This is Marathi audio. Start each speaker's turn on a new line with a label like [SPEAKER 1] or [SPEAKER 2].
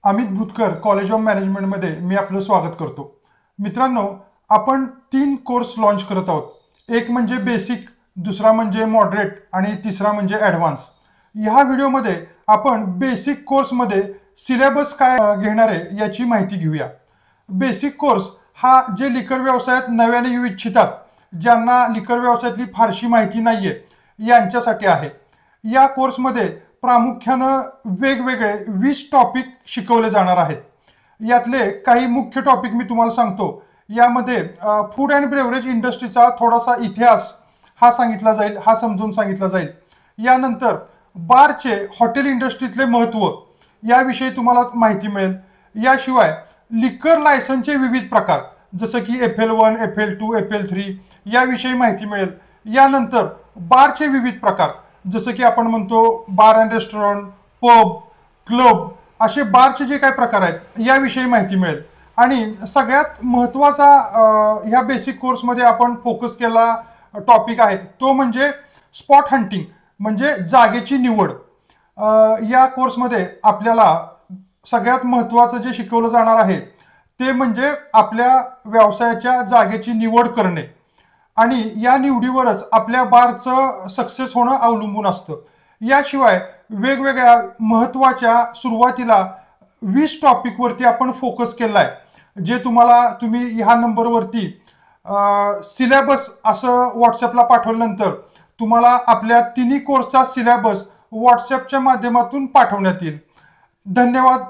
[SPEAKER 1] अमित भूतकर कॉलेज ऑफ मॅनेजमेंटमध्ये मी आपलं स्वागत करतो. मित्रांनो, आपण 3 कोर्स लॉन्च करत आहोत. एक म्हणजे बेसिक, दुसरा म्हणजे मॉडरेट आणि तिसरा म्हणजे ॲडव्हान्स. ह्या व्हिडिओमध्ये आपण बेसिक कोर्समध्ये सिलेबस काय घेणार आहे याची माहिती घेऊया. बेसिक कोर्स हा जे लिकर व्यवसायात नव्याने येऊ इच्छितात, ज्यांना लिकर व्यवसायातली फारशी माहिती नाहीये, यांच्यासाठी आहे. या कोर्समध्ये प्रामुख्यानं वेगवेगळे 20 टॉपिक शिकवले जाणार आहेत. यातले काही मुख्य टॉपिक मी तुम्हाला सांगतो. यामध्ये फूड अँड बेवरेज इंडस्ट्रीचा थोडासा इतिहास हा सांगितला जाईल, हा समजून सांगितला जाईल. यानंतर बारचे हॉटेल इंडस्ट्रीतले महत्त्व याविषयी तुम्हाला माहिती मिळेल. याशिवाय लिकर लायसनचे विविध प्रकार जसं की FL1, FL2, FL3 याविषयी माहिती मिळेल. यानंतर बारचे विविध प्रकार जसं की आपण म्हणतो bar and restaurant, pub, club असे बारचे जे काही प्रकार आहेत याविषयी माहिती मिळेल. आणि सगळ्यात महत्त्वाचा ह्या बेसिक कोर्समध्ये आपण फोकस केला टॉपिक आहे तो म्हणजे स्पॉट हंटिंग, म्हणजे जागेची निवड. या कोर्समध्ये आपल्याला सगळ्यात महत्त्वाचं जे शिकवलं जाणार आहे ते म्हणजे आपल्या व्यवसायाच्या जागेची निवड करणे आणि या निवडीवरच आपल्या बारचं सक्सेस होणं अवलंबून असतं. याशिवाय वेगवेगळ्या महत्त्वाच्या सुरुवातीला 20 टॉपिकवरती आपण फोकस केला आहे, जे तुम्ही ह्या नंबरवरती सिलेबस असं व्हॉट्सअपला पाठवल्यानंतर तुम्हाला आपल्या तिन्ही कोर्सचा सिलेबस व्हॉट्सअपच्या माध्यमातून पाठवण्यात येईल. धन्यवाद.